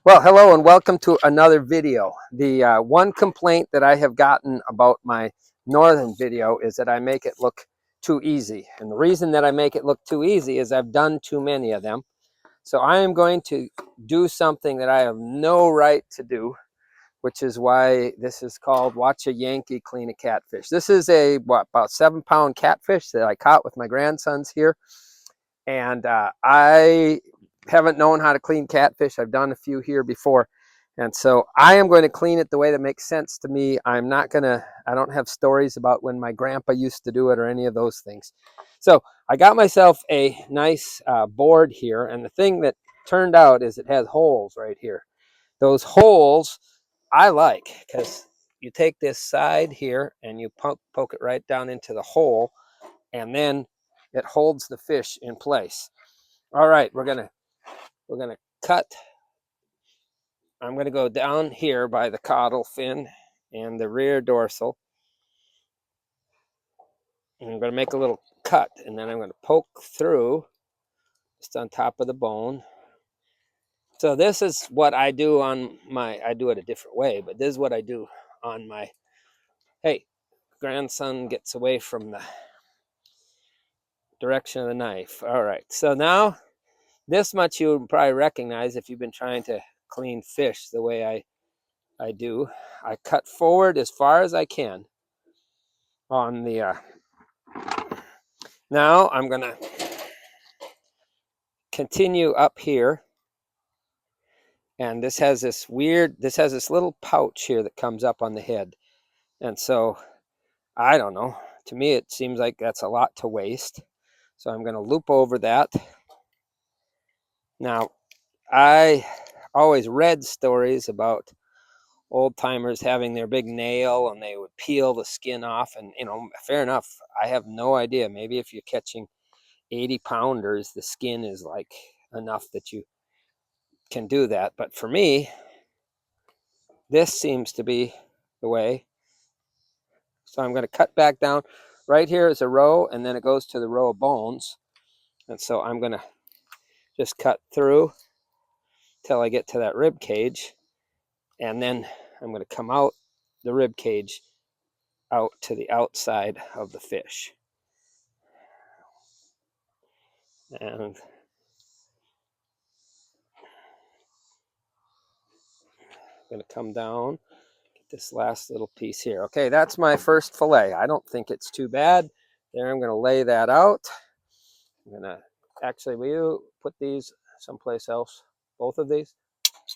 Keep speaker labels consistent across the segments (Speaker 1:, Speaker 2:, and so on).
Speaker 1: Well, hello and welcome to another video. The one complaint that I have gotten about my northern video is that I make it look too easy. And the reason that I make it look too easy is I've done too many of them. So I am going to do something that I have no right to do, which is why this is called Watch a Yankee Clean a Catfish. This is a, about 7-pound catfish that I caught with my grandsons here. And I haven't known how to clean catfish. I've done a few here before. And so I am going to clean it the way that makes sense to me. I don't have stories about when my grandpa used to do it or any of those things. So I got myself a nice board here. And the thing that turned out is it has holes right here. Those holes I like because you take this side here and you poke it right down into the hole, and then it holds the fish in place. All right, we're gonna cut. I'm gonna go down here by the caudal fin and the rear dorsal. And I'm gonna make a little cut, and then I'm gonna poke through just on top of the bone. So this is what I do on my, I do it a different way, but this is what I do on my, hey, grandson gets away from the direction of the knife. All right, so now this much you would probably recognize if you've been trying to clean fish the way I do. I cut forward as far as I can on the, now I'm gonna continue up here, and this has this little pouch here that comes up on the head. And so, I don't know, to me it seems like that's a lot to waste. So I'm gonna loop over that. Now, I always read stories about old timers having their big nail and they would peel the skin off, and fair enough, I have no idea. Maybe if you're catching 80-pounders, the skin is like enough that you can do that. But for me, this seems to be the way. So I'm going to cut back down. Right here is a row, and then it goes to the row of bones. And so I'm going to just cut through till I get to that rib cage, and then I'm going to come out the rib cage out to the outside of the fish. And I'm going to come down, get this last little piece here. Okay, that's my first fillet. I don't think it's too bad. There, I'm going to lay that out. I'm going to, actually, will you put these someplace else? Both of these?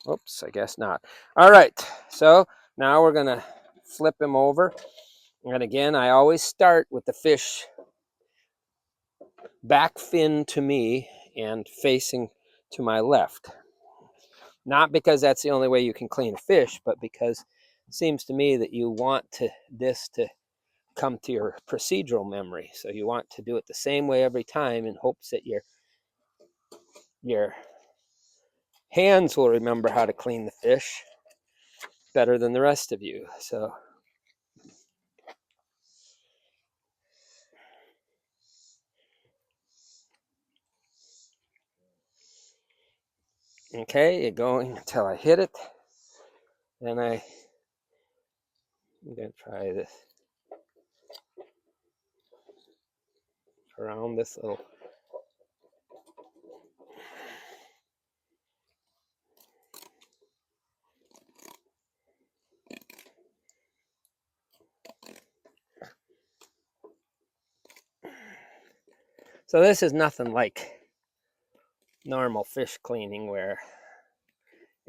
Speaker 1: Oops, I guess not. All right, so now we're going to flip him over. And again, I always start with the fish back fin to me and facing to my left. Not because that's the only way you can clean a fish, but because it seems to me that you want this to come to your procedural memory. So you want to do it the same way every time in hopes that your hands will remember how to clean the fish better than the rest of you. So okay, you're going until I hit it. Then I'm going to try this around this little. So this is nothing like normal fish cleaning where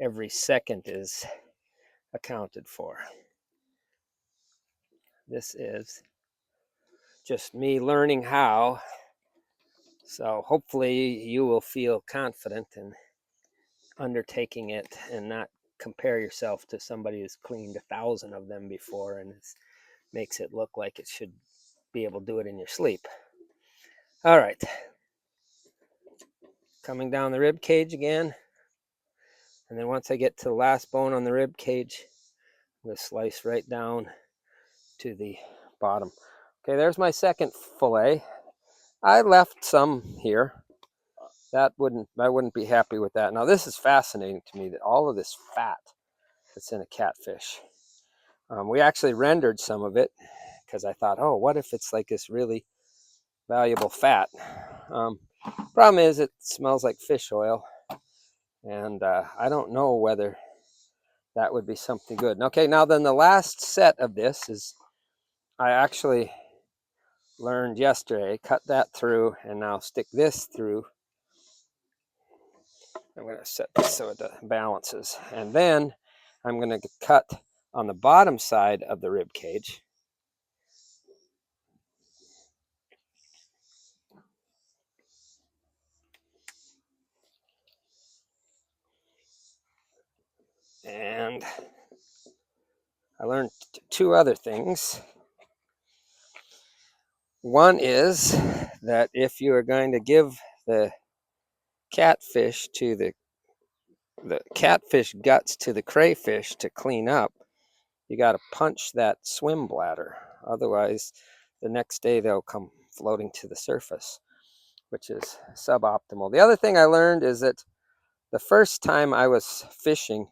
Speaker 1: every second is accounted for. This is just me learning how. So hopefully you will feel confident in undertaking it and not compare yourself to somebody who's cleaned 1,000 of them before and it makes it look like it should be able to do it in your sleep. All right, coming down the rib cage again, and then once I get to the last bone on the rib cage, I'm going to slice right down to the bottom. Okay, there's my second fillet. I left some here I wouldn't be happy with that. Now this is fascinating to me, that all of this fat that's in a catfish. We actually rendered some of it because I thought, oh, what if it's like this really valuable fat? Problem is, it smells like fish oil, and I don't know whether that would be something good. Okay, now then the last set of this is, I actually learned yesterday, cut that through and now stick this through. I'm going to set this so it balances, and then I'm going to cut on the bottom side of the rib cage. And I learned two other things. One is that if you are going to give the catfish to the catfish guts to the crayfish to clean up, you got to punch that swim bladder. Otherwise, the next day they'll come floating to the surface, which is suboptimal. The other thing I learned is that the first time I was fishing,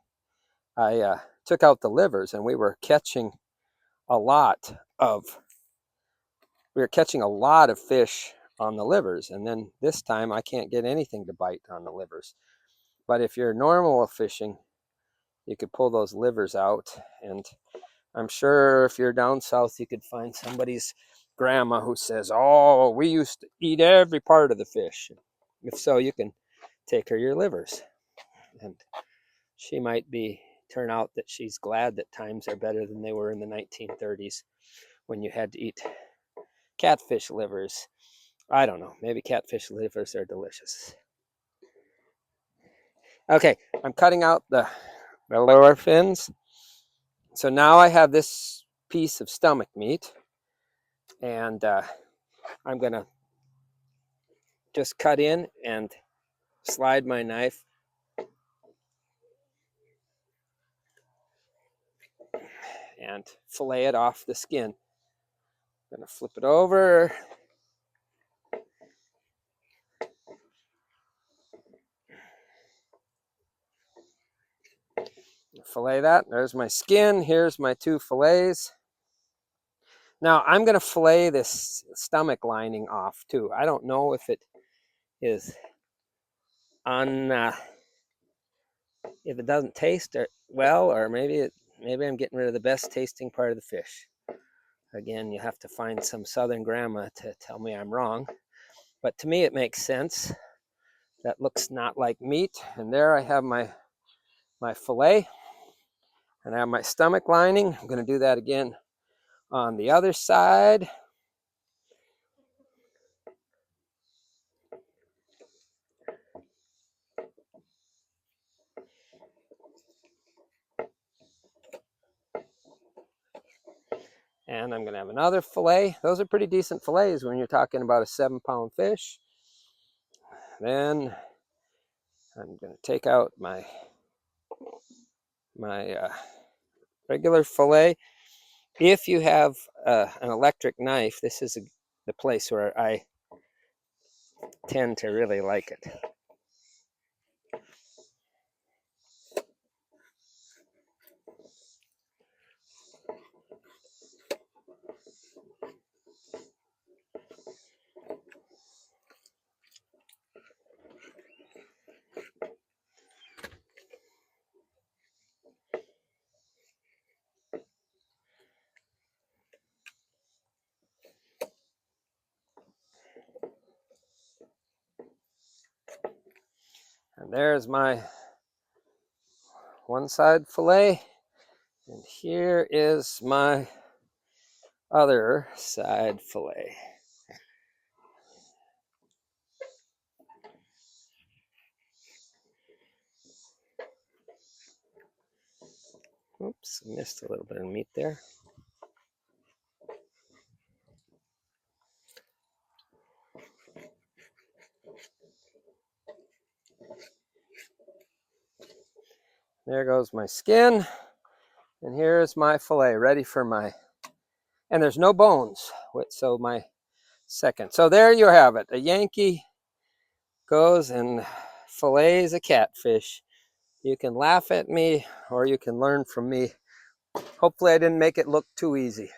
Speaker 1: I took out the livers, and we were catching a lot of fish on the livers. And then this time I can't get anything to bite on the livers. But if you're normal fishing, you could pull those livers out. And I'm sure if you're down south, you could find somebody's grandma who says, oh, we used to eat every part of the fish. If so, you can take her your livers. And she might turn out that she's glad that times are better than they were in the 1930s when you had to eat catfish livers. I don't know. Maybe catfish livers are delicious. Okay, I'm cutting out the lower fins. So now I have this piece of stomach meat, and I'm going to just cut in and slide my knife and fillet it off the skin. I'm going to flip it over. Fillet that. There's my skin. Here's my two fillets. Now I'm going to fillet this stomach lining off too. I don't know if it is if it doesn't taste well, or maybe I'm getting rid of the best tasting part of the fish. Again, you have to find some southern grandma to tell me I'm wrong. But to me, it makes sense. That looks not like meat. And there I have my fillet. And I have my stomach lining. I'm going to do that again on the other side. And I'm going to have another fillet. Those are pretty decent fillets when you're talking about a 7-pound fish. Then I'm going to take out my regular fillet. If you have an electric knife, this is the place where I tend to really like it. And there's my one side fillet. And here is my other side fillet. Oops, missed a little bit of meat there. There goes my skin. And here's my fillet ready for and there's no bones. So my second. So there you have it, a Yankee goes and fillets a catfish. You can laugh at me or you can learn from me. Hopefully I didn't make it look too easy.